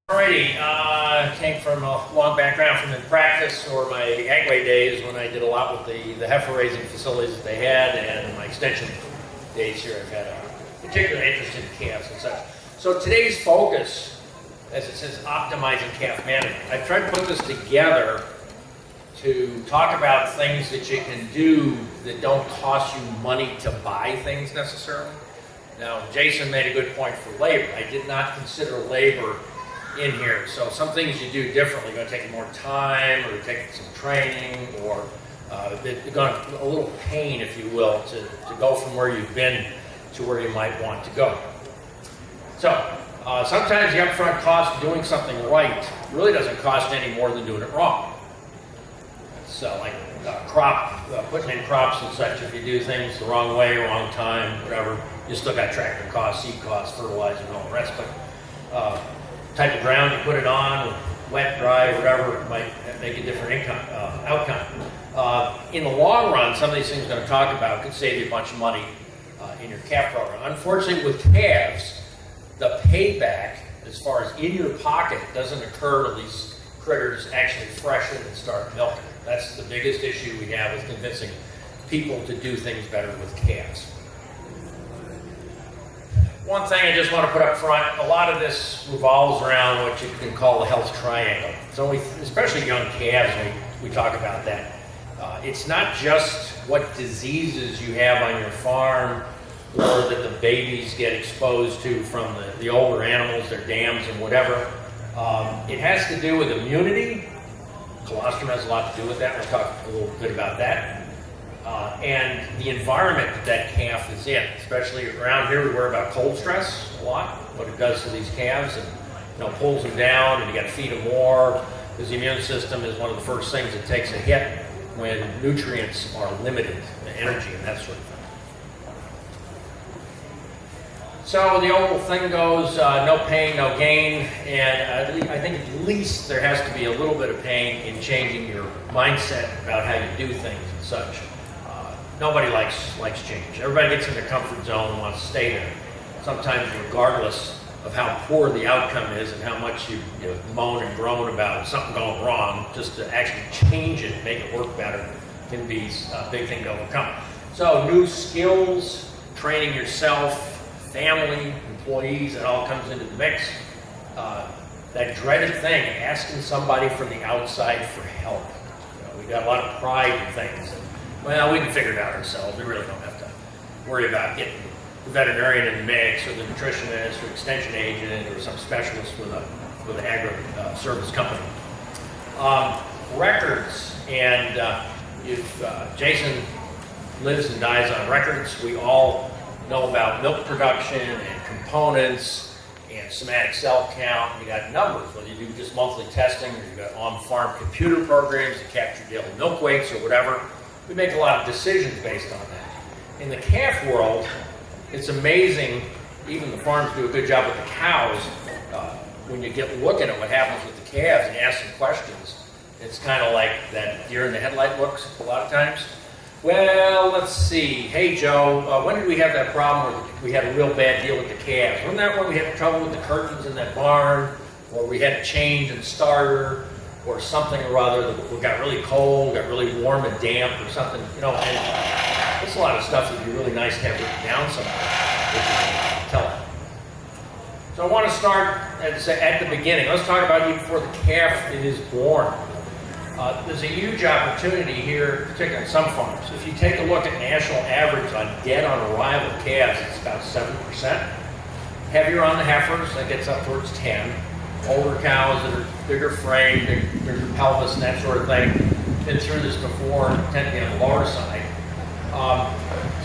Alrighty, came from a long background from in practice or my agway days when I did a lot with the heifer raising facilities that they had, and my extension days here I've had a particular interest in calves and such. So today's focus, as it says, optimizing calf management. I've tried to put this together to talk about things that you can do that don't cost you money to buy things necessarily. Now, Jason made a good point for labor. I did not consider labor in here. So some things you do differently, going to take more time, or take some training, or they're going to, a little pain, if you will, to go from where you've been to where you might want to go. So sometimes the upfront cost of doing something right really doesn't cost any more than doing it wrong. So like putting in crops and such, if you do things the wrong way, wrong time, whatever, you still got tractor costs, seed costs, fertilizer, and all the rest. But type of ground you put it on, wet, dry, whatever, it might make a different outcome. In the long run, some of these things I'm going to talk about could save you a bunch of money in your calf program. Unfortunately, with calves, the payback, as far as in your pocket, doesn't occur till these critters actually freshen and start milking. That's the biggest issue we have with convincing people to do things better with calves. One thing I just want to put up front, a lot of this revolves around what you can call the health triangle. So especially young calves, we talk about that. It's not just what diseases you have on your farm or that the babies get exposed to from the older animals, their dams and whatever. It has to do with immunity. Colostrum has a lot to do with that. We'll talk a little bit about that. And the environment that calf is in, especially around here, we worry about cold stress a lot, what it does to these calves, and pulls them down, and you got to feed them more, because the immune system is one of the first things that takes a hit when nutrients are limited, the energy and that sort of thing. So the old thing goes, no pain, no gain, and I think at least there has to be a little bit of pain in changing your mindset about how you do things and such. Nobody likes change. Everybody gets in their comfort zone and wants to stay there. Sometimes regardless of how poor the outcome is and how much you moan and groan about something going wrong, just to actually change it, make it work better, can be a big thing to overcome. So new skills, training yourself, family, employees, it all comes into the mix. That dreaded thing, asking somebody from the outside for help. We got a lot of pride in things. Well, we can figure it out ourselves. We really don't have to worry about getting the veterinarian in the mix, or the nutritionist, or extension agent, or some specialist with an agri-service company. Records, and if Jason lives and dies on records, we all know about milk production and components and somatic cell count. You got numbers, whether you do just monthly testing or you got on-farm computer programs that capture daily milk weights or whatever. We make a lot of decisions based on that. In the calf world, it's amazing. Even the farms do a good job with the cows. When you get looking at what happens with the calves and you ask them questions, it's kind of like that deer in the headlight looks a lot of times. Well, let's see. Hey, Joe, when did we have that problem where we had a real bad deal with the calves? Wasn't that when we had trouble with the curtains in that barn, or we had a change in starter, or something or other that got really cold, got really warm and damp, or something? And it's a lot of stuff that would be really nice to have written down somewhere. Tell them. So I want to start at the beginning. Let's talk about even before the calf is born. There's a huge opportunity here, particularly on some farms. If you take a look at national average on dead on arrival calves, it's about 7%. Heavier on the heifers, that gets up towards 10. Older cows that are bigger framed, bigger pelvis, and that sort of thing. Been through this before, tend to be on the lower side.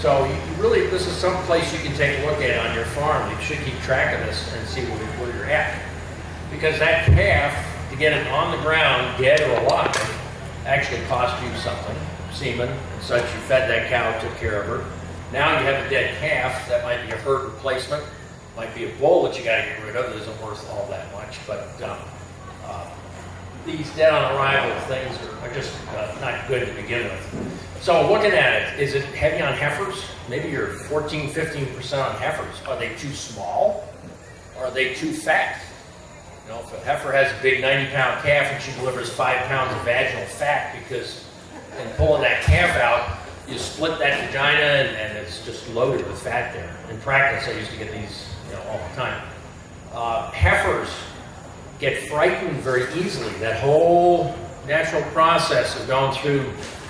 So this is some place you can take a look at on your farm. You should keep track of this and see where you're at. Because that calf, to get it on the ground, dead or alive, actually cost you something, semen and such. You fed that cow, took care of her. Now you have a dead calf. That might be a herd replacement, might be a bull that you got to get rid of. It isn't worth all that much, but these dead on arrival things are just not good to begin with. So looking at it, is it heavy on heifers? Maybe you're 14, 15% on heifers. Are they too small? Or are they too fat? You know, if a heifer has a big 90-pound calf and she delivers 5 pounds of vaginal fat, because in pulling that calf out, you split that vagina and it's just loaded with fat there. In practice, I used to get these, you know, all the time. Heifers get frightened very easily. That whole natural process of going through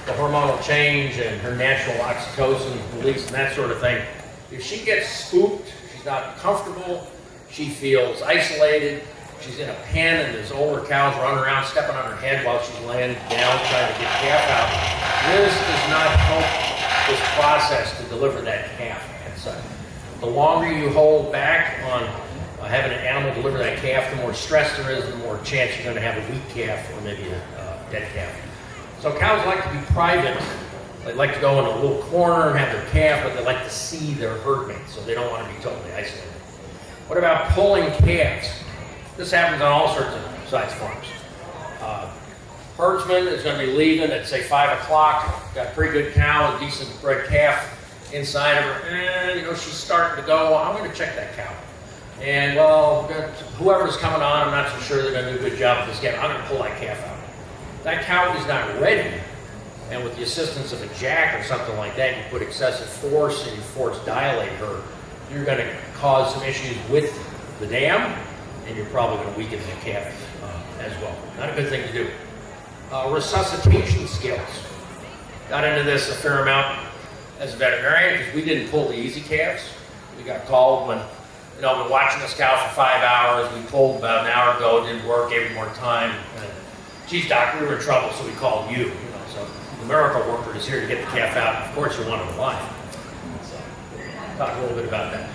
the hormonal change and her natural oxytocin release and that sort of thing. If she gets spooked, she's not comfortable, she feels isolated, she's in a pen and there's older cows running around stepping on her head while she's laying down trying to get calf out. This does not help this process to deliver that calf. And so the longer you hold back on having an animal deliver that calf, the more stress there is, the more chance you're going to have a weak calf or maybe a dead calf. So cows like to be private. They like to go in a little corner and have their calf, but they like to see their herd mates, so they don't want to be totally isolated. What about pulling calves? This happens on all sorts of size farms. Herdsman is going to be leaving at, say, 5 o'clock, got a pretty good cow, a decent bred calf inside of her, and, you know, she's starting to go, I'm going to check that cow. And, well, whoever's coming on, I'm not so sure they're going to do a good job with this calf. I'm going to pull that calf out. That cow is not ready, and with the assistance of a jack or something like that, you put excessive force and you force dilate her, you're going to cause some issues with the dam, and you're probably going to weaken the calf as well. Not a good thing to do. Resuscitation skills. Got into this a fair amount as a veterinarian because we didn't pull the easy calves. We got called when, you know, been watching this cow for 5 hours. We pulled about an hour ago, it didn't work, gave her more time. Geez, doc, we were in trouble, so we called you. So the miracle worker is here to get the calf out. Of course, you want them alive. So talk a little bit about that.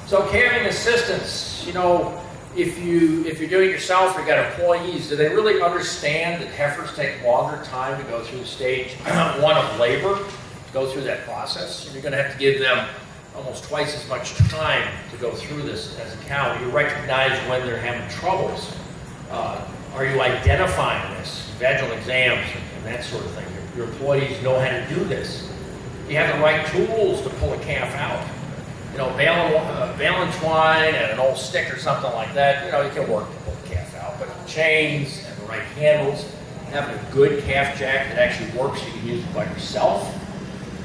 So calving assistance, you know, if you're doing it yourself or you got employees, do they really understand that heifers take longer time to go through the stage one of labor, to go through that process? You're going to have to give them almost twice as much time to go through this as a cow. You recognize when they're having troubles. Are you identifying this? Vaginal exams and that sort of thing. Your employees know how to do this. You have the right tools to pull a calf out. You know, baling twine and an old stick or something like that, you know, you can work to pull the calf out. But chains and the right handles, having a good calf jack that actually works, you can use it by yourself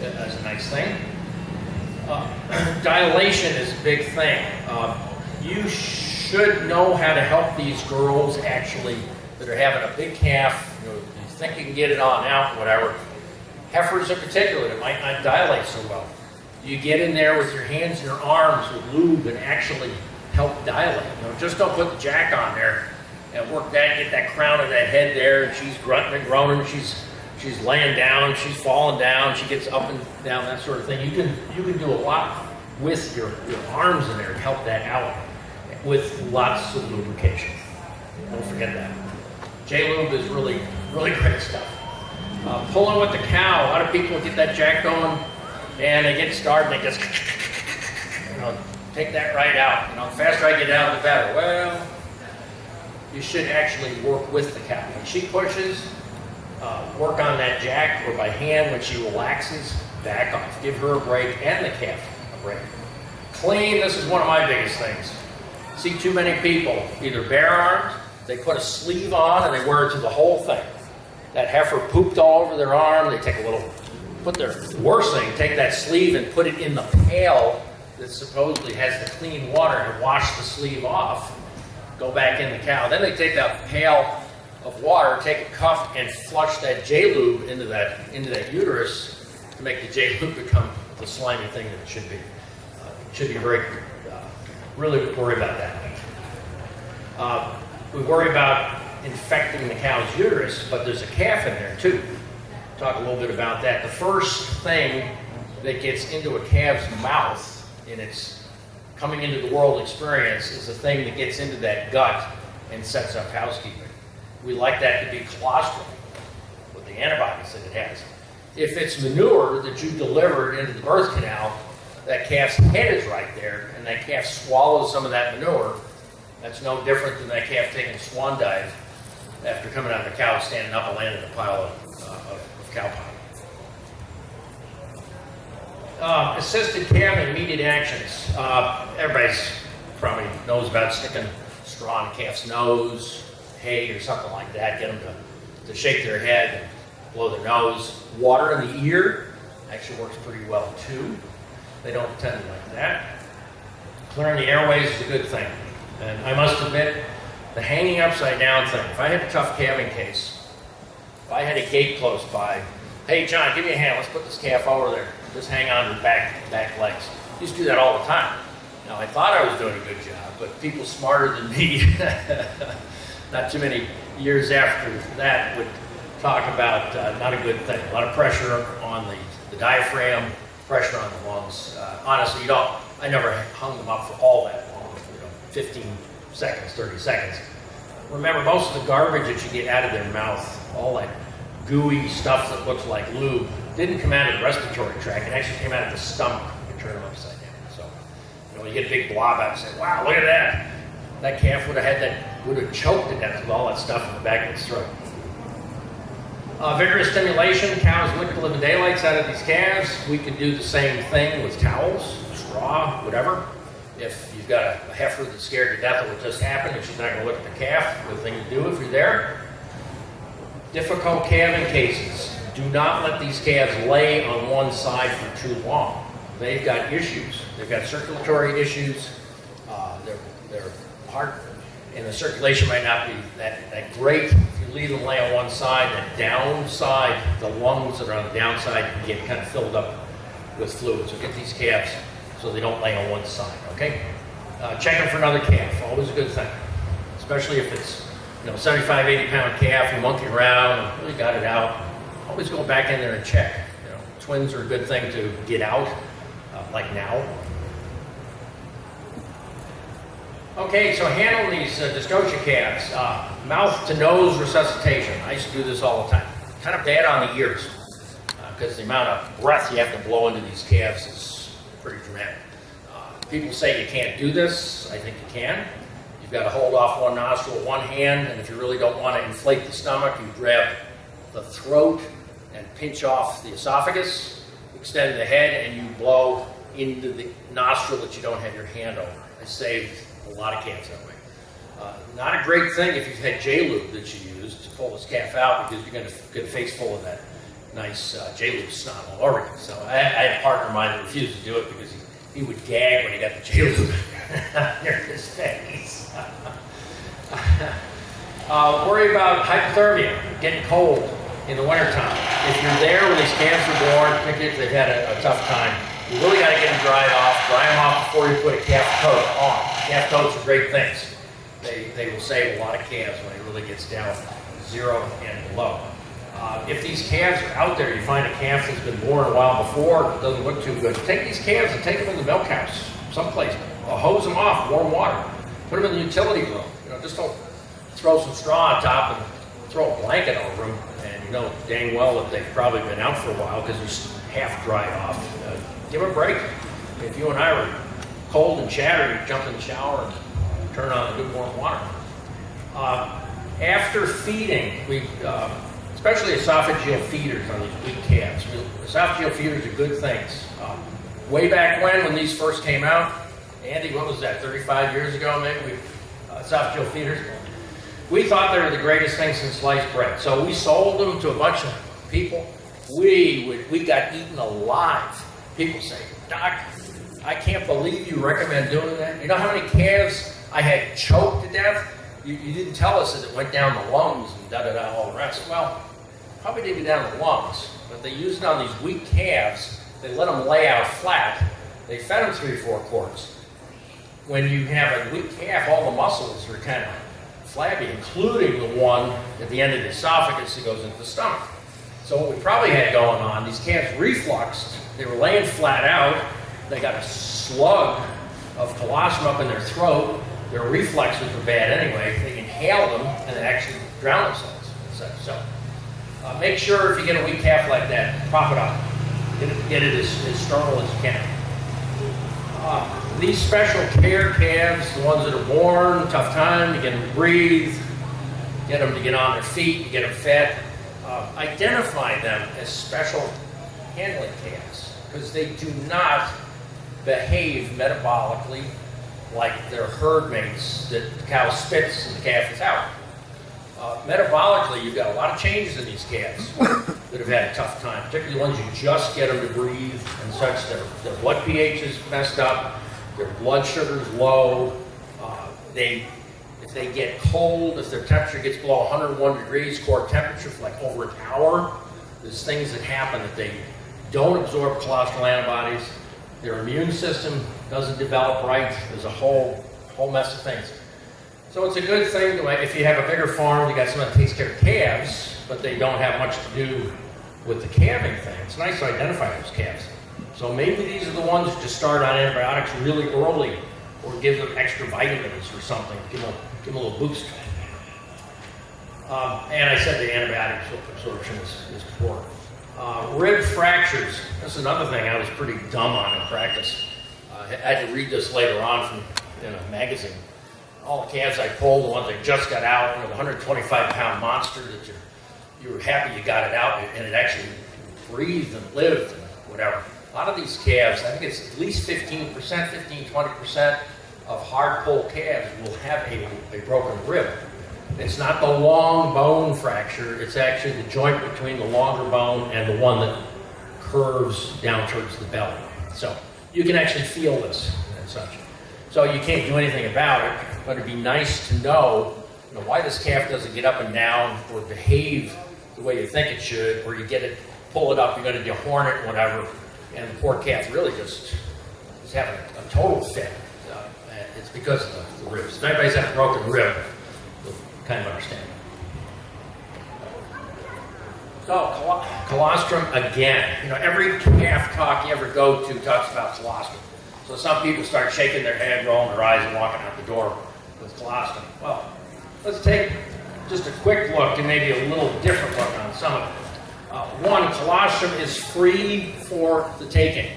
as a nice thing. Dilation is a big thing. You should know how to help these girls actually that are having a big calf. You know, you think you can get it on out, whatever. Heifers in particular that might not dilate so well. You get in there with your hands and your arms with lube and actually help dilate. You know, just don't put the jack on there and work that, get that crown of that head there, and she's grunting and groaning, she's laying down, she's falling down, she gets up and down, that sort of thing. You can do a lot with your arms in there to help that out with lots of lubrication. Don't forget that. J-Lube is really, really great stuff. Pulling with the cow, a lot of people get that jack going and they get started and they just, you know, take that right out. You know, the faster I get out, the better. Well, you should actually work with the cow. When she pushes, work on that jack or by hand. When she relaxes, back off. Give her a break and the calf a break. Clean, this is one of my biggest things. See too many people, either bare arms, they put a sleeve on and they wear it to the whole thing. That heifer pooped all over their arm, they take a little, put their worst thing, take that sleeve and put it in the pail that supposedly has the clean water and wash the sleeve off, go back in the cow. Then they take that pail of water, take a cup and flush that J-Lube into that uterus to make the J-Lube become the slimy thing that it should be. Should be very, really worry about that. We worry about infecting the cow's uterus, but there's a calf in there too. Talk a little bit about that. The first thing that gets into a calf's mouth in its coming into the world experience is the thing that gets into that gut and sets up housekeeping. We like that to be colostrum with the antibodies that it has. If it's manure that you delivered into the birth canal, that calf's head is right there, and that calf swallows some of that manure. That's no different than that calf taking a swan dive after coming out of the cow, standing up and landing in a pile of cow pie. Assisted calf and immediate actions. Everybody's probably knows about sticking straw in the calf's nose, hay or something like that, get them to shake their head and blow their nose. Water in the ear actually works pretty well too. They don't tend to like that. Clearing the airways is a good thing. And I must admit, the hanging upside down thing, if I had a tough calving case, if I had a gate close by, hey John, give me a hand, let's put this calf over there. Just hang on to the back legs. I used to do that all the time. Now I thought I was doing a good job, but people smarter than me, not too many years after that, would talk about not a good thing. A lot of pressure on the diaphragm, pressure on the lungs. Honestly, I never hung them up for all that long, 15 seconds, 30 seconds. Remember, most of the garbage that you get out of their mouth, all that gooey stuff that looks like lube, didn't come out of the respiratory tract. It actually came out of the stomach. You turn them upside down. So, when you get a big blob out, you say, wow, look at that. That calf would have choked to death with all that stuff in the back of its throat. Vigorous stimulation, cows lick the living daylights out of these calves. We can do the same thing with towels, straw, whatever. If you've got a heifer that's scared to death of what just happened and she's not going to look at the calf, good thing to do if you're there. Difficult calving cases. Do not let these calves lay on one side for too long. They've got issues. They've got circulatory issues. Their heart and the circulation might not be that great. If you leave them lay on one side, the downside, the lungs that are on the downside can get kind of filled up with fluid. So get these calves so they don't lay on one side, okay? Check them for another calf, always a good thing. Especially if it's 75, 80 pound calf, you monkey around, and really got it out. Always go back in there and check. Twins are a good thing to get out, like now. Okay, so handle these dystocia calves. Mouth to nose resuscitation. I used to do this all the time. Kind of bad on the ears because the amount of breath you have to blow into these calves is pretty dramatic. People say you can't do this. I think you can. You've got to hold off one nostril with one hand, and if you really don't want to inflate the stomach, you grab the throat and pinch off the esophagus, extend the head, and you blow into the nostril that you don't have your hand over. I saved a lot of calves that way. Not a great thing if you've had J-lube that you use to pull this calf out because you're going to get a face full of that nice J-lube snot all over you. So I had a partner of mine that refused to do it because he would gag when he got the J-lube near his face. Worry about hypothermia, getting cold in the wintertime. If you're there when these calves are born, particularly if they've had a tough time, you really got to get them dried off. Dry them off before you put a calf coat on. Calf coats are great things. They will save a lot of calves when it really gets down 0 and below. If these calves are out there, you find a calf that's been born a while before, it doesn't look too good, take these calves and take them in the milk house, someplace. Hose them off, warm water. Put them in the utility room. Just don't throw some straw on top and throw a blanket over them, and you know dang well that they've probably been out for a while because they're half dried off. Give them a break. If you and I were cold and shattered, you jump in the shower and turn on the good warm water. After feeding, especially esophageal feeders on these weak calves. Esophageal feeders are good things. Way back when these first came out, Andy, what was that, 35 years ago maybe? Esophageal feeders. We thought they were the greatest thing since sliced bread. So we sold them to a bunch of people. We got eaten alive. People say, Doc, I can't believe you recommend doing that. You know how many calves I had choked to death? You didn't tell us that it went down the lungs and da-da-da, all the rest. Well, probably didn't go down the lungs, but they used it on these weak calves. They let them lay out flat. They fed them 3-4 quarts. When you have a weak calf, all the muscles are kind of flabby, including the one at the end of the esophagus that goes into the stomach. So what we probably had going on, these calves refluxed. They were laying flat out. They got a slug of colostrum up in their throat. Their reflexes were bad anyway. They inhale them and they actually drown themselves. So make sure if you get a weak calf like that, prop it up. Get it as sterile as you can. These special care calves, the ones that are born, tough time, you get them to breathe, get them to get on their feet, you get them fed. Identify them as special handling calves because they do not behave metabolically like their herd mates that the cow spits and the calf is out. Metabolically, you've got a lot of changes in these calves that have had a tough time, particularly ones you just get them to breathe and such. Their blood pH is messed up, their blood sugar is low. If they get cold, if their temperature gets below 101 degrees core temperature for like over an hour, there's things that happen that they don't absorb colostral antibodies. Their immune system doesn't develop right. There's a whole mess of things. So it's a good thing if you have a bigger farm, you got someone that takes care of calves, but they don't have much to do with the calving thing. It's nice to identify those calves. So maybe these are the ones that just start on antibiotics really early, or give them extra vitamins or something. Give them a little boost. And I said the antibiotic absorption is poor. Rib fractures. This is another thing I was pretty dumb on in practice. I had to read this later on in a magazine. All the calves I pulled, the ones that just got out, the 125-pound monster that you were happy you got it out, and it actually breathed and lived and whatever. A lot of these calves, I think it's at least 15%, 20% of hard pull calves will have a broken rib. It's not the long bone fracture, it's actually the joint between the longer bone and the one that curves down towards the belly. So you can actually feel this and such. So you can't do anything about it, but it'd be nice to know, why this calf doesn't get up and down or behave the way you think it should, or you pull it up, you're going to dehorn it and whatever, and the poor calf really just is having a total fit. It's because of the ribs. If anybody's had a broken rib, you'll kind of understand. So, colostrum again. Every calf talk you ever go to talks about colostrum. So some people start shaking their head, rolling their eyes, and walking out the door with colostrum. Well, let's take just a quick look and maybe a little different look on some of it. One, colostrum is free for the taking.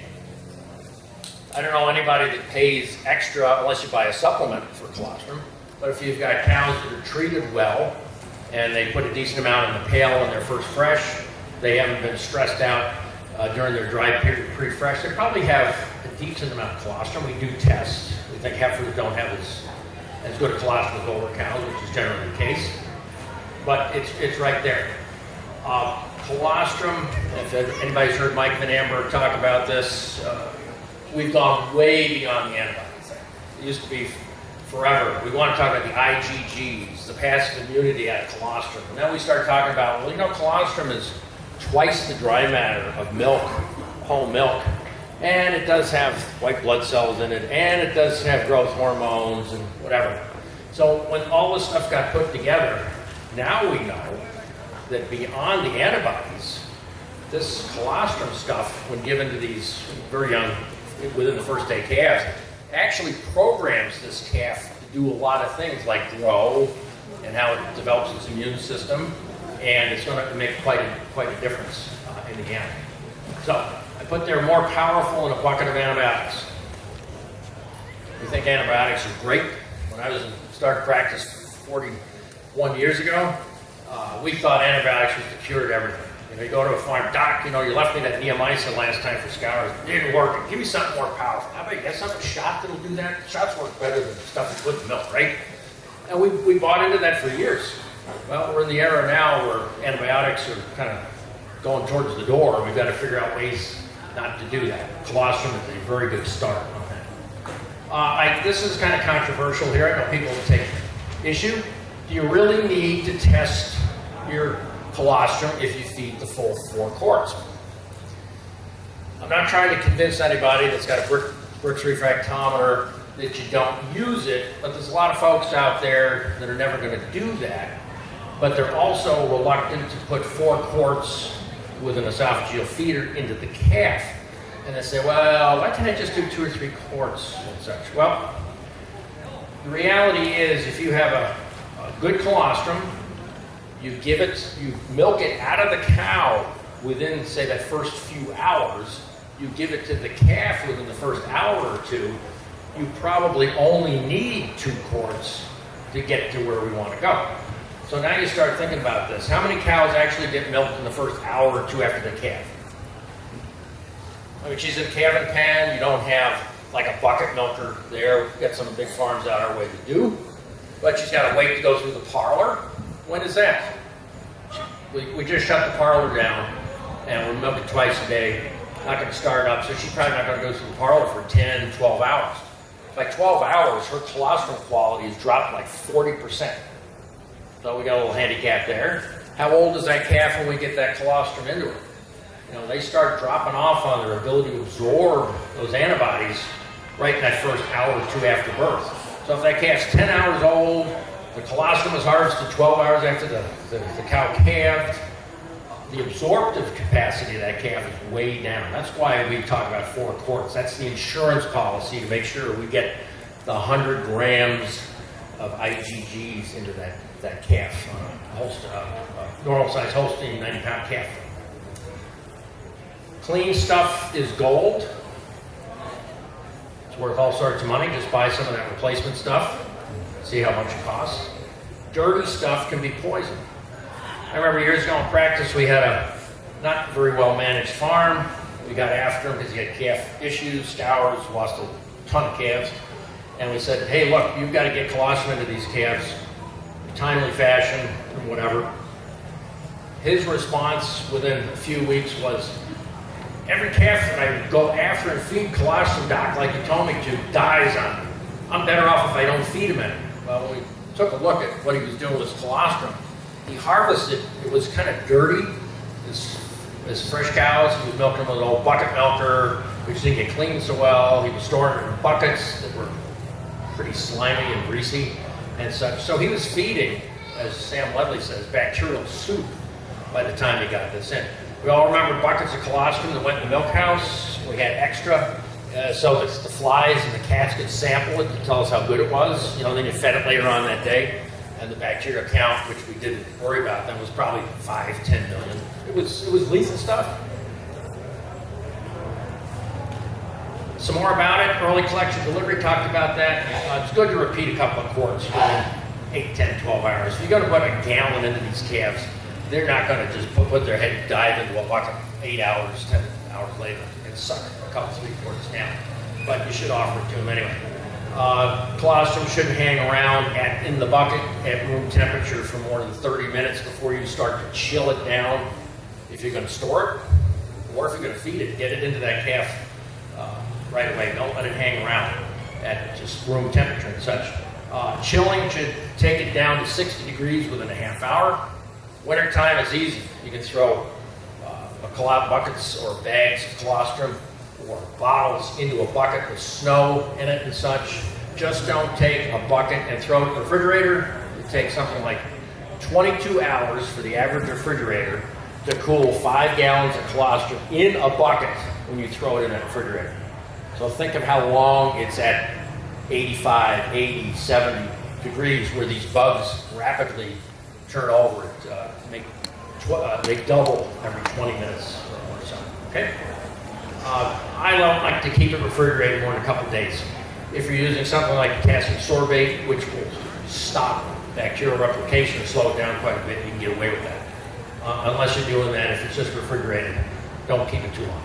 I don't know anybody that pays extra unless you buy a supplement for colostrum, but if you've got cows that are treated well and they put a decent amount in the pail when they're first fresh, they haven't been stressed out during their dry period pre-fresh, they probably have a decent amount of colostrum. We do tests. We think heifers don't have as good a colostrum as older cows, which is generally the case, but it's right there. Colostrum, if anybody's heard Mike Van Amber talk about this, we've gone way beyond the antibody thing. It used to be forever. We want to talk about the IgGs, the passive immunity out of colostrum. And then we start talking about, colostrum is twice the dry matter of milk, whole milk, and it does have white blood cells in it, and it does have growth hormones and whatever. So when all this stuff got put together, now we know that beyond the antibodies, this colostrum stuff, when given to these very young, within the first day calves, actually programs this calf to do a lot of things like grow and how it develops its immune system, and it's going to make quite a difference in the end. So I put there more powerful in a bucket of antibiotics. We think antibiotics are great. When I was in started practice 41 years ago, we thought antibiotics was the cure to everything. You go to a farm, doc, you left me that neomycin last time for scours. It didn't work. Give me something more powerful. How about you got something shot that'll do that? Shots work better than stuff you put in milk, right? And we bought into that for years. Well, we're in the era now where antibiotics are kind of going towards the door, and we've got to figure out ways not to do that. Colostrum is a very good start on that. This is kind of controversial here. I know people will take issue. Do you really need to test your colostrum if you feed the full 4 quarts? I'm not trying to convince anybody that's got a Brooks refractometer that you don't use it, but there's a lot of folks out there that are never going to do that, but they're also reluctant to put 4 quarts with an esophageal feeder into the calf. And they say, well, why can't I just do 2 or 3 quarts and such? Well, the reality is if you have a good colostrum, you milk it out of the cow within, say, that first few hours, you give it to the calf within the first hour or two, you probably only need 2 quarts to get to where we want to go. So now you start thinking about this. How many cows actually get milked in the first hour or two after the calf? I mean, she's in calving pen, you don't have like a bucket milker there. We've got some big farms out our way to do. But she's got to wait to go through the parlor. When is that? We just shut the parlor down, and we're milking twice a day. Not going to start up, so she's probably not going to go through the parlor for 10, 12 hours. By 12 hours, her colostrum quality has dropped like 40%. So we got a little handicap there. How old is that calf when we get that colostrum into her? You know, they start dropping off on their ability to absorb those antibodies right in that first hour or two after birth. So if that calf's 10 hours old, the colostrum is harvested 12 hours after the cow calved, the absorptive capacity of that calf is way down. That's why we talk about 4 quarts. That's the insurance policy to make sure we get the 100 grams of IgGs into that calf, normal size Holstein 90-pound calf. Clean stuff is gold. It's worth all sorts of money. Just buy some of that replacement stuff. See how much it costs. Dirty stuff can be poison. I remember years ago in practice, we had a not very well managed farm. We got after him because he had calf issues, scours, lost a ton of calves. And we said, hey, look, you've got to get colostrum into these calves in a timely fashion and whatever. His response within a few weeks was, every calf that I go after and feed colostrum, doc, like you told me to, dies on me. I'm better off if I don't feed him any. Well, when we took a look at what he was doing with his colostrum, he harvested, it was kind of dirty. His fresh cows, he was milking them with an old bucket milker, which didn't get cleaned so well. He was storing them in buckets that were pretty slimy and greasy and such. So he was feeding, as Sam Ledley says, bacterial soup by the time he got this in. We all remember buckets of colostrum that went in the milk house. We had extra, so that the flies and the cats could sample it to tell us how good it was. You know, then you fed it later on that day. And the bacterial count, which we didn't worry about then, was probably 5, 10 million. It was lethal stuff. Some more about it. Early collection delivery, talked about that. It's good to repeat a couple of quarts within 8, 10, 12 hours. If you're going to put a gallon into these calves, they're not going to just put their head, dive into a bucket 8 hours, 10 hours later and suck a couple, 3 quarts down. But you should offer it to them anyway. Colostrum shouldn't hang around in the bucket at room temperature for more than 30 minutes before you start to chill it down if you're going to store it, or if you're going to feed it, get it into that calf right away. Don't let it hang around at just room temperature and such. Chilling should take it down to 60 degrees within a half hour. Winter time is easy. You can throw buckets or bags of colostrum or bottles into a bucket with snow in it and such. Just don't take a bucket and throw it in the refrigerator. It takes something like 22 hours for the average refrigerator to cool 5 gallons of colostrum in a bucket when you throw it in a refrigerator. So think of how long it's at 85, 80, 70 degrees where these bugs rapidly turn over. They double every 20 minutes or so. Okay? I don't like to keep it refrigerated more than a couple days. If you're using something like potassium sorbate, which will stop bacterial replication and slow it down quite a bit, you can get away with that. Unless you're doing that, if it's just refrigerated, don't keep it too long.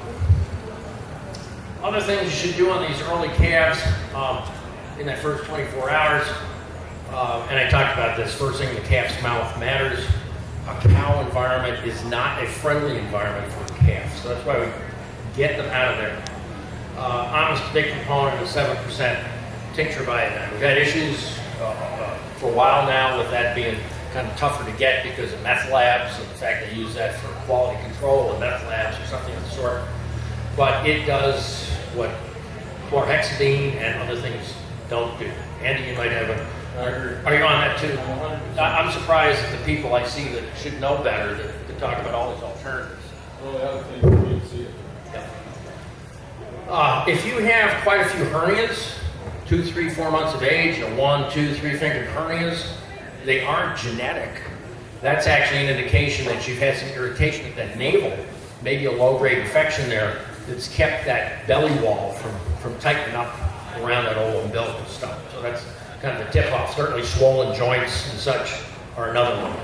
Other things you should do on these early calves in that first 24 hours, and I talked about this, first thing in the calf's mouth matters. A cow environment is not a friendly environment for calves, so that's why we get them out of there. I'm a big proponent of 7% tincture of iodine. We've had issues for a while now with that being kind of tougher to get because of meth labs and the fact they use that for quality control in meth labs or something of the sort. But it does what chlorhexidine and other things don't do. Andy, you might have are you on that too? I'm surprised at the people I see that should know better that talk about all these alternatives. Well, the other thing is you see it. If you have quite a few hernias, 2, 3, 4 months of age, 1, 2, 3 fingered hernias, they aren't genetic. That's actually an indication that you've had some irritation at that navel, maybe a low-grade infection there that's kept that belly wall from tightening up around that old umbilical stuff. So that's kind of a tip-off. Certainly swollen joints and such are another one.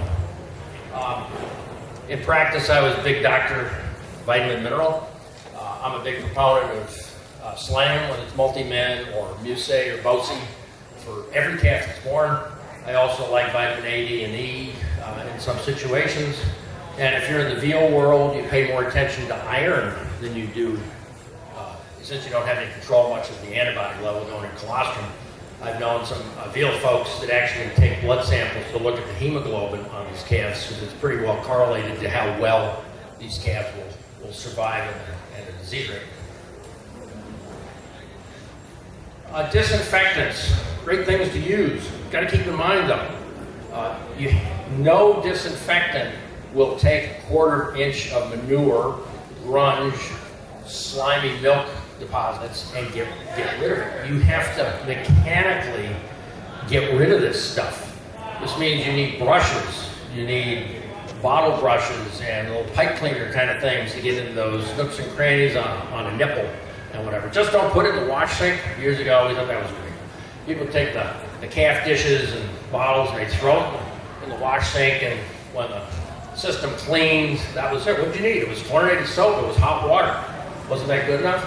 In practice, I was a big doctor, vitamin mineral. I'm a big proponent of Slam when it's multi-men, or Musay or Bosey for every calf that's born. I also like vitamin A, D, and E in some situations. And if you're in the veal world, you pay more attention to iron than you do, since you don't have any control much of the antibody level going in colostrum. I've known some veal folks that actually take blood samples to look at the hemoglobin on these calves, because it's pretty well correlated to how well these calves will survive in a disease rate. Disinfectants, great things to use. Got to keep in mind though, no disinfectant will take a 1/4 inch of manure, grunge, slimy milk deposits and get rid of it. You have to mechanically get rid of this stuff. This means you need brushes, you need bottle brushes and little pipe cleaner kind of things to get into those nooks and crannies on a nipple and whatever. Just don't put it in the wash sink. Years ago, we thought that was great. People take the calf dishes and bottles and they throw them in the wash sink, and when the system cleans, that was it. What did you need? It was chlorinated soap, it was hot water. Wasn't that good enough?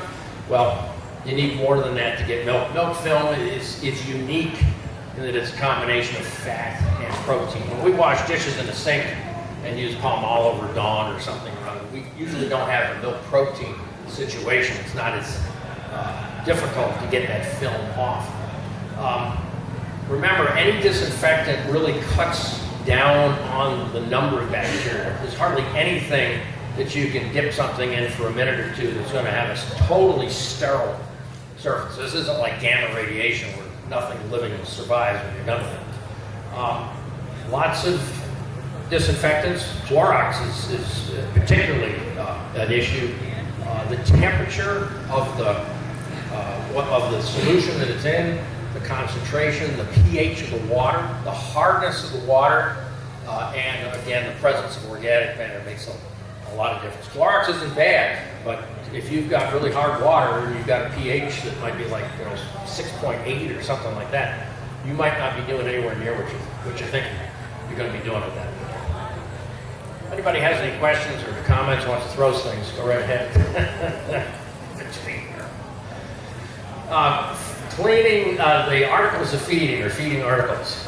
Well, you need more than that to get milk. Milk film is unique in that it's a combination of fat and protein. When we wash dishes in the sink and use palm olive or Dawn or something, we usually don't have a milk protein situation. It's not as difficult to get that film off. Remember, any disinfectant really cuts down on the number of bacteria. There's hardly anything that you can dip something in for a minute or two that's going to have a totally sterile surface. This isn't like gamma radiation where nothing living survives when you're done with it. Lots of disinfectants. Clorox is particularly an issue. The temperature of the solution that it's in, the concentration, the pH of the water, the hardness of the water, and again, the presence of organic matter makes a lot of difference. Clorox isn't bad, but if you've got really hard water and you've got a pH that might be like 6.8 or something like that, you might not be doing anywhere near what you're thinking you're going to be doing with that. If anybody has any questions or comments, wants to throw things, go right ahead. Cleaning the articles of feeding, or feeding articles.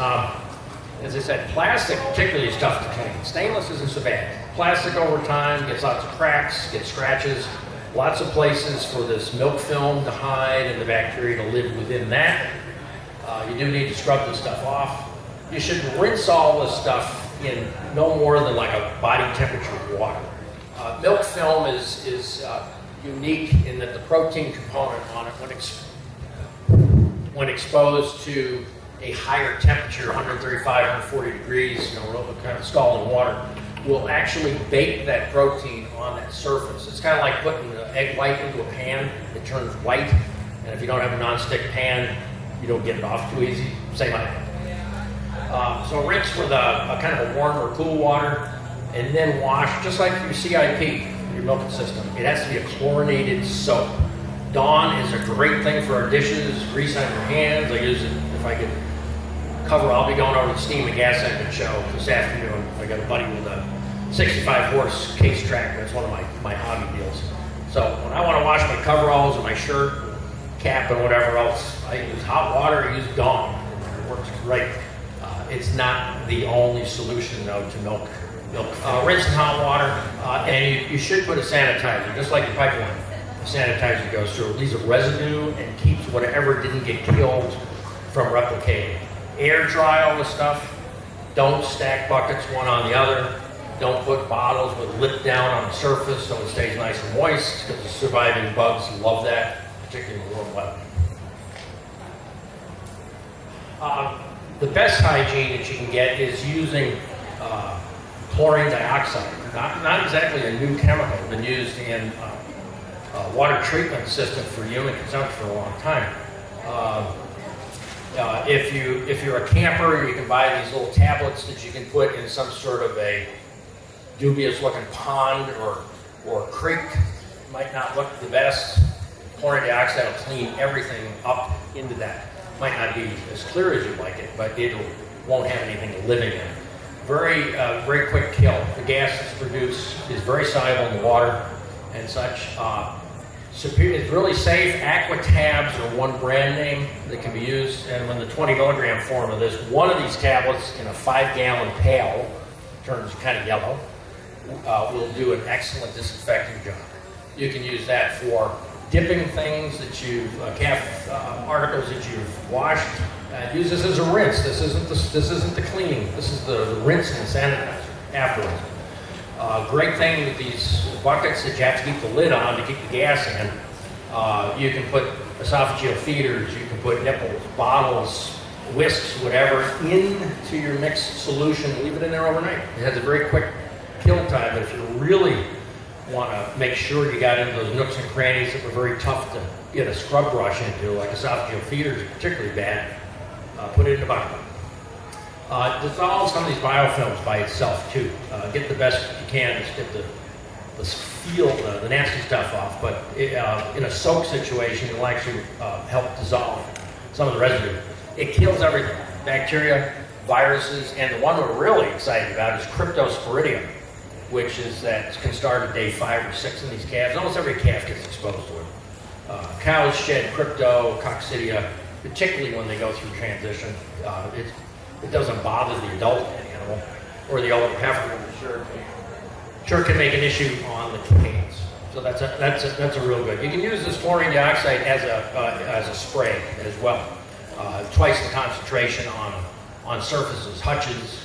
As I said, plastic particularly is tough to clean. Stainless isn't so bad. Plastic over time gets lots of cracks, gets scratches, lots of places for this milk film to hide and the bacteria to live within that. You do need to scrub this stuff off. You should rinse all this stuff in no more than like a body temperature of water. Milk film is unique in that the protein component on it, when exposed to a higher temperature, 135, 140 degrees, kind of scalding water, will actually bake that protein on that surface. It's kind of like putting an egg white into a pan. It turns white, and if you don't have a non-stick pan, you don't get it off too easy. Same idea. So rinse with a kind of a warm or cool water, and then wash, just like your CIP, your milking system. It has to be a chlorinated soap. Dawn is a great thing for our dishes, grease on your hands. I use it if I could cover. I'll be going over to the steam and gas engine show this afternoon. I got a buddy with a 65 horse case tractor. That's one of my hobby deals. So when I want to wash my coveralls or my shirt, cap, and whatever else, I use hot water. I use Dawn. It works great. It's not the only solution though to milk. Rinse in hot water, and you should put a sanitizer, just like the pipeline. The sanitizer goes through. It leaves a residue and keeps whatever didn't get killed from replicating. Air dry all the stuff. Don't stack buckets one on the other. Don't put bottles with lip down on the surface so it stays nice and moist, because the surviving bugs love that, particularly in warm weather. The best hygiene that you can get is using chlorine dioxide. Not exactly a new chemical. It's been used in water treatment system for human consumption for a long time. If you're a camper, you can buy these little tablets that you can put in some sort of a dubious-looking pond or creek. Might not look the best. Chlorine dioxide will clean everything up into that. Might not be as clear as you'd like it, but it won't have anything living in it. Very quick kill. The gas that's produced is very soluble in the water and such. It's really safe. Aqua Tabs are one brand name that can be used, and when the 20 milligram form of this, one of these tablets in a 5-gallon pail, turns kind of yellow, will do an excellent disinfecting job. You can use that for dipping things that you've, calf articles that you've washed. Use this as a rinse. This isn't the cleaning. This is the rinse and sanitizer afterwards. Great thing with these buckets that you have to keep the lid on to keep the gas in. You can put esophageal feeders, you can put nipples, bottles, whisks, whatever, into your mixed solution. Leave it in there overnight. It has a very quick kill time, but if you really want to make sure you got into those nooks and crannies that were very tough to get a scrub brush into, like esophageal feeders are particularly bad, put it in a bucket. Dissolve some of these biofilms by itself too. Get the best you can, just get the nasty stuff off. But in a soak situation, it'll actually help dissolve some of the residue. It kills everything: bacteria, viruses, and the one we're really excited about is Cryptosporidium, which is that can start at day 5 or 6 in these calves. Almost every calf gets exposed to it. Cows shed cryptococcidia, particularly when they go through transition. It doesn't bother the adult animal or the older heifer. Sure can make an issue on the calves. So that's a real good. You can use this chlorine dioxide as a spray as well. Twice the concentration on surfaces, hutches,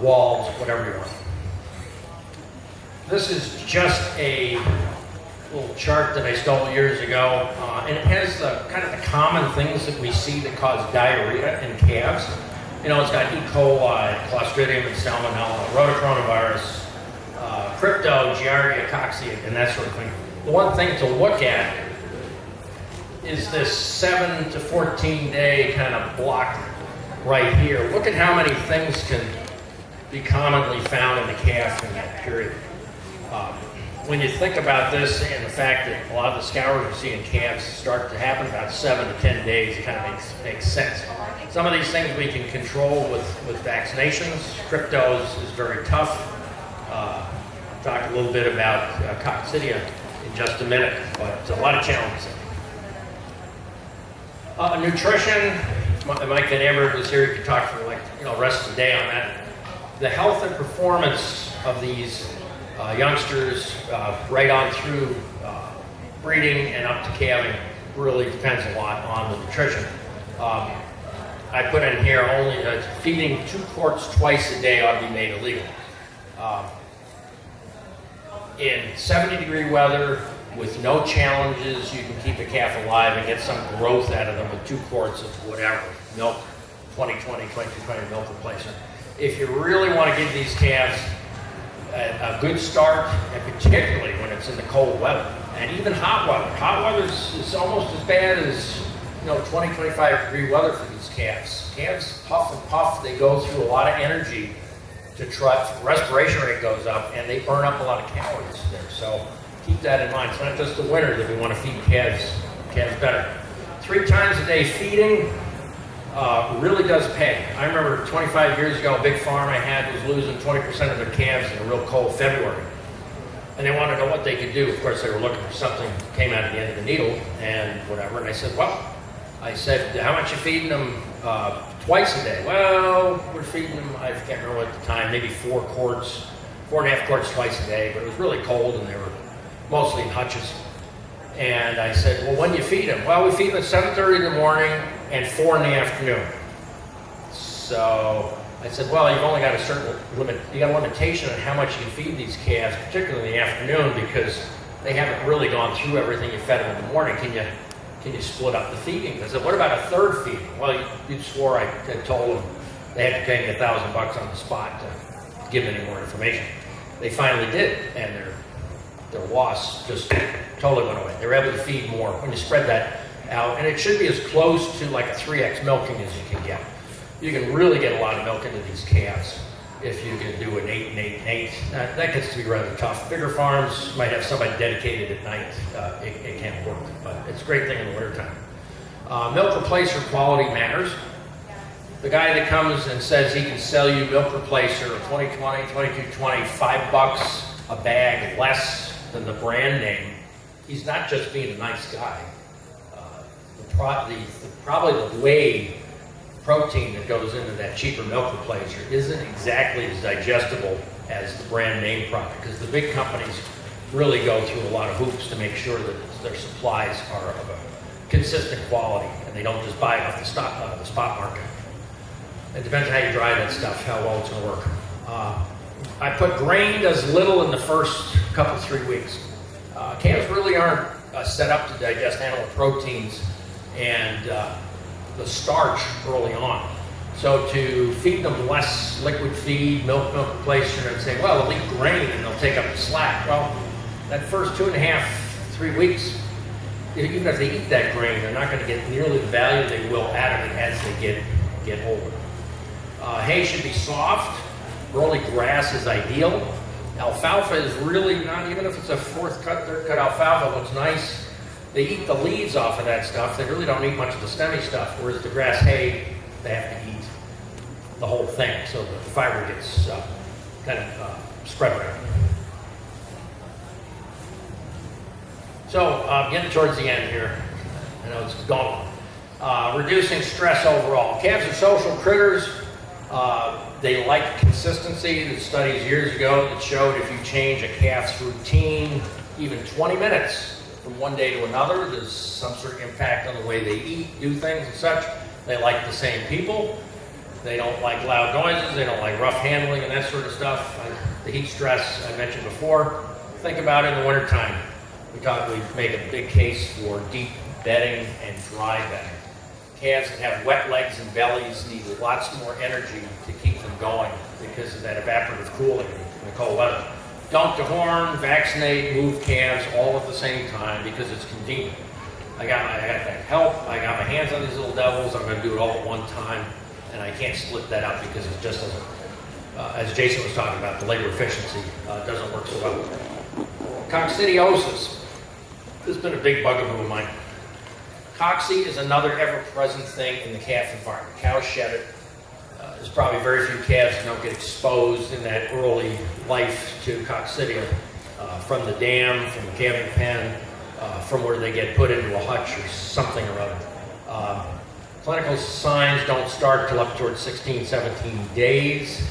walls, whatever you want. This is just a little chart that I stole years ago, and it has kind of the common things that we see that cause diarrhea in calves. You know, it's got E. coli, Clostridium and Salmonella, rotocoronavirus, crypto, Giardia, cocci, and that sort of thing. The one thing to look at is this 7 to 14 day kind of block right here. Look at how many things can be commonly found in the calf in that period. When you think about this and the fact that a lot of the scours you see in calves start to happen about 7 to 10 days, it kind of makes sense. Some of these things we can control with vaccinations. Cryptos is very tough. I'll talk a little bit about coccidia in just a minute, but a lot of challenges. Nutrition. Mike Van Amber was here. He could talk for the rest of the day on that. The health and performance of these youngsters right on through breeding and up to calving really depends a lot on the nutrition. I put in here only feeding 2 quarts twice a day ought to be made illegal. In 70-degree weather with no challenges, you can keep a calf alive and get some growth out of them with 2 quarts of whatever, milk, 20/20, 22/20 milk replacement. If you really want to give these calves a good start, and particularly when it's in the cold weather, and even hot weather. Hot weather is almost as bad as 20, 25-degree weather for these calves. Calves puff and puff. They go through a lot of energy to try. Respiration rate goes up, and they burn up a lot of calories there. So keep that in mind. It's not just the winter that we want to feed calves better. 3 times a day feeding really does pay. I remember 25 years ago, a big farm I had was losing 20% of their calves in a real cold February. And they wanted to know what they could do. Of course, they were looking for something that came out of the end of the needle and whatever. And I said, how much you feeding them twice a day? Well, we're feeding them, I can't remember at the time, maybe 4 quarts, 4.5 quarts twice a day. But it was really cold and they were mostly in hutches. And I said, well, when do you feed them? Well, we feed them at 7:30 in the morning and 4 in the afternoon. So I said, well, you've only got a certain limit. You got a limitation on how much you can feed these calves, particularly in the afternoon, because they haven't really gone through everything you fed them in the morning. Can you split up the feeding? I said, what about a third feeding? Well, you swore I had told them they had to pay me $1,000 on the spot to give any more information. They finally did, and their loss just totally went away. They were able to feed more when you spread that out, and it should be as close to like a 3x milking as you can get. You can really get a lot of milk into these calves if you can do an 8 and 8 and 8. That gets to be rather tough. Bigger farms might have somebody dedicated at night. It can't work, but it's a great thing in the wintertime. Milk replacer quality matters. The guy that comes and says he can sell you milk replacer 2020, 2220, $5 a bag less than the brand name, he's not just being a nice guy. Probably the whey protein that goes into that cheaper milk replacer isn't exactly as digestible as the brand name product, because the big companies really go through a lot of hoops to make sure that their supplies are of a consistent quality, and they don't just buy it off the spot market. It depends on how you dry that stuff, how well it's going to work. I put grain does little in the first couple, 3 weeks. Calves really aren't set up to digest animal proteins and the starch early on. So to feed them less liquid feed, milk replacer, and say, well, they'll eat grain and they'll take up the slack. Well, that first 2.5, 3 weeks, even if they eat that grain, they're not going to get nearly the value they will out of it as they get older. Hay should be soft. Early grass is ideal. Alfalfa is really not, even if it's a fourth cut, third cut alfalfa, looks nice. They eat the leaves off of that stuff. They really don't eat much of the stemmy stuff, whereas the grass hay, they have to eat the whole thing, so the fiber gets kind of spread around. So getting towards the end here, I know it's gone. Reducing stress overall. Calves are social critters. They like consistency. There's studies years ago that showed if you change a calf's routine, even 20 minutes from one day to another, there's some sort of impact on the way they eat, do things and such. They like the same people. They don't like loud noises. They don't like rough handling and that sort of stuff. The heat stress I mentioned before. Think about it in the wintertime. We make a big case for deep bedding and dry bedding. Calves that have wet legs and bellies need lots more energy to keep them going because of that evaporative cooling in the cold weather. Don't dehorn, vaccinate, move calves all at the same time because it's convenient. I got that help. I got my hands on these little devils. I'm going to do it all at one time, and I can't split that up because it just doesn't. As Jason was talking about, the labor efficiency doesn't work so well. Coccidiosis. This has been a big bugaboo of mine. Cocci is another ever-present thing in the calf environment. Cows shed it. There's probably very few calves that don't get exposed in that early life to coccidia from the dam, from the calving pen, from where they get put into a hutch or something or other. Clinical signs don't start till up towards 16, 17 days.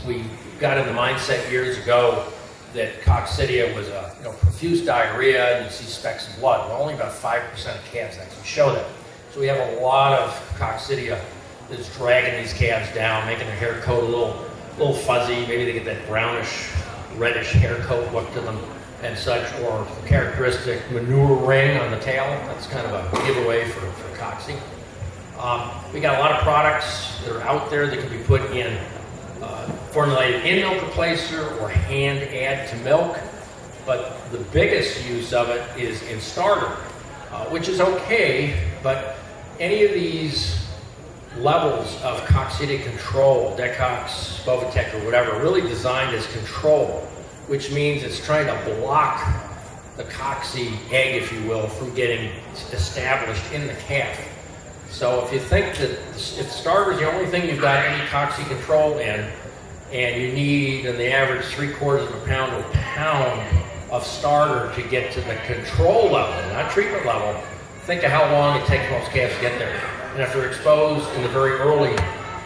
We got in the mindset years ago that coccidia was a profuse diarrhea and you see specks of blood. Well, only about 5% of calves actually show that. So we have a lot of coccidia that's dragging these calves down, making their hair coat a little fuzzy. Maybe they get that brownish, reddish hair coat look to them and such, or the characteristic manure ring on the tail. That's kind of a giveaway for cocci. We got a lot of products that are out there that can be put in formulated in milk replacer or hand add to milk, but the biggest use of it is in starter, which is okay, but any of these levels of coccidia control, Decox, Bovatec, or whatever, are really designed as control, which means it's trying to block the cocci egg, if you will, from getting established in the calf. So if you think that if starter is the only thing you've got any cocci control in, and you need, on the average, 3/4 of a pound to a pound of starter to get to the control level, not treatment level, think of how long it takes most calves to get there. And if they're exposed in the very early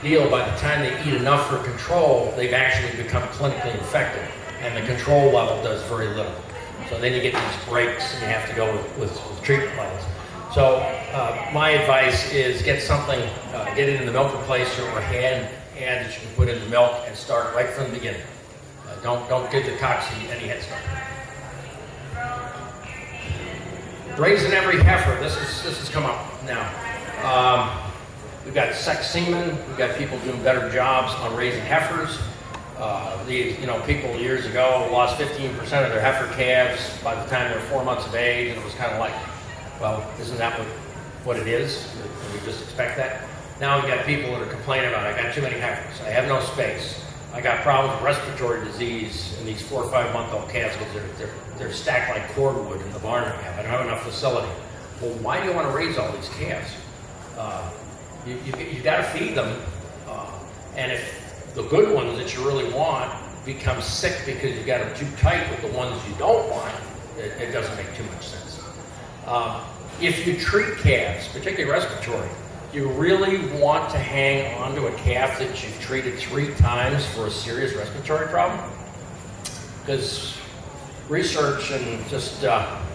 deal, by the time they eat enough for control, they've actually become clinically infected, and the control level does very little. So then you get these breaks, and you have to go with treatment levels. So my advice is get something, get it in the milk replacer or hand add that you can put in the milk and start right from the beginning. Don't give the cocci any head start. Raising every heifer. This has come up now. We've got sex semen. We've got people doing better jobs on raising heifers. People years ago lost 15% of their heifer calves by the time they were 4 months of age, and it was kind of like, well, isn't that what it is? Can we just expect that? Now we've got people that are complaining about, I got too many heifers, I have no space, I got problems with respiratory disease in these 4 or 5 month old calves because they're stacked like cordwood in the barn we have. I don't have enough facility. Well, why do you want to raise all these calves? You've got to feed them, and if the good ones that you really want become sick because you got them too tight with the ones you don't want, It doesn't make too much sense. If you treat calves, particularly respiratory, you really want to hang on to a calf that you've treated 3 times for a serious respiratory problem. Because research and just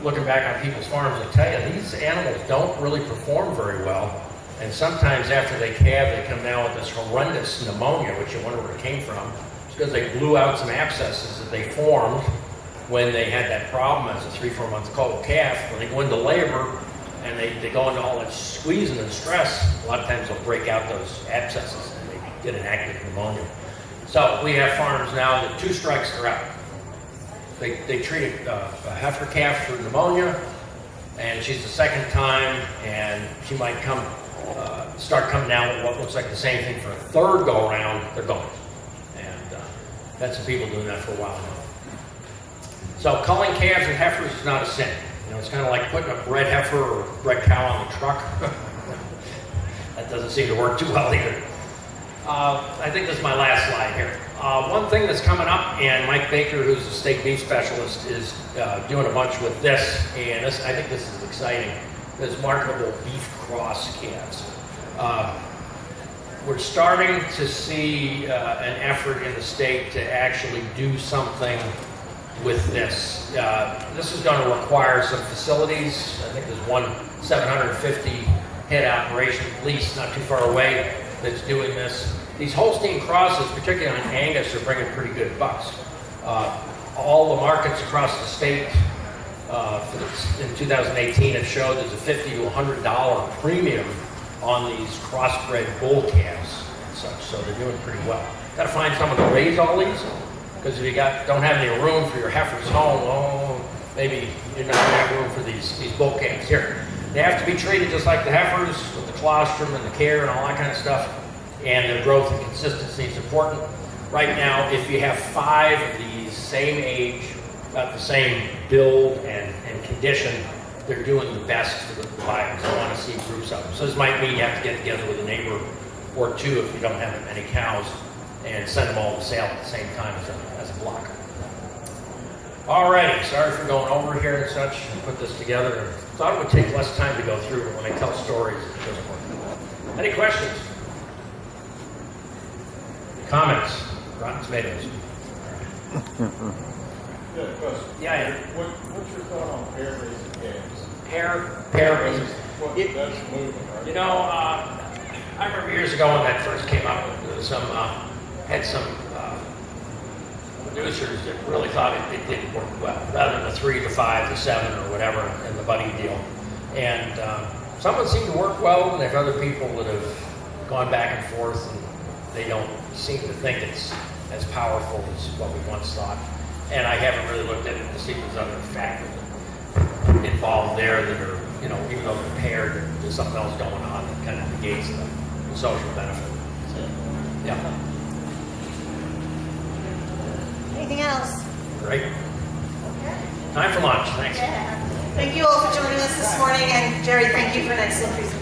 looking back on people's farms will tell you these animals don't really perform very well. And sometimes after they calve, they come down with this horrendous pneumonia, which you wonder where it came from. It's because they blew out some abscesses that they formed when they had that problem as a 3-4 month cold calf. When they go into labor and they go into all that squeezing and stress, a lot of times they'll break out those abscesses and they get an active pneumonia. So we have farms now that 2 strikes are out. They treated a heifer calf for pneumonia, and she's the 2nd time, and she might start coming down with what looks like the same thing for a 3rd go around. They're gone, and had some people doing that for a while now. So culling calves and heifers is not a sin. You know, it's kind of like putting a bred heifer or bred cow on the truck. That doesn't seem to work too well either. I think this is my last slide here. One thing that's coming up, and Mike Baker, who's a steak beef specialist, is doing a bunch with this, and I think this is exciting. There's marketable beef cross calves. We're starting to see an effort in the state to actually do something with this. This is going to require some facilities. I think there's one 750 head operation, at least not too far away, that's doing this. These Holstein crosses, particularly on Angus, are bringing pretty good bucks. All the markets across the state in 2018 have showed there's a $50 to $100 premium on these crossbred bull calves and such, so they're doing pretty well. Got to find someone to raise all these, because if you don't have any room for your heifers home, maybe you're not going to have room for these bull calves. Here, they have to be treated just like the heifers with the colostrum and the care and all that kind of stuff, and their growth and consistency is important. Right now, if you have 5 of these same age, about the same build and condition, they're doing the best for the buyers. They want to see groups of them. So this might mean you have to get together with a neighbor or 2 if you don't have many cows, and send them all to sale at the same time as a block. Alrighty, sorry for going over here and such, and put this together. Thought it would take less time to go through, but when I tell stories, it doesn't work. Any questions? Comments? Rotten tomatoes. Yeah, question. Yeah. What's your thought on pair raising calves? Pair raising. That's moving, right? You know, I remember years ago when that first came out, there was some producers that really thought it didn't work well, rather than the 3 to 5 to 7 or whatever in the buddy deal. And some of them seem to work well, and there's other people that have gone back and forth, and they don't seem to think it's as powerful as what we once thought. And I haven't really looked at it to see if there's other factors involved there that are, you know, even though they're paired, there's something else going on that kind of negates the social benefit. Yeah. Anything else? Great. Time for lunch. Thanks. Yeah. Thank you all for joining us this morning, and Jerry, thank you for an excellent presentation.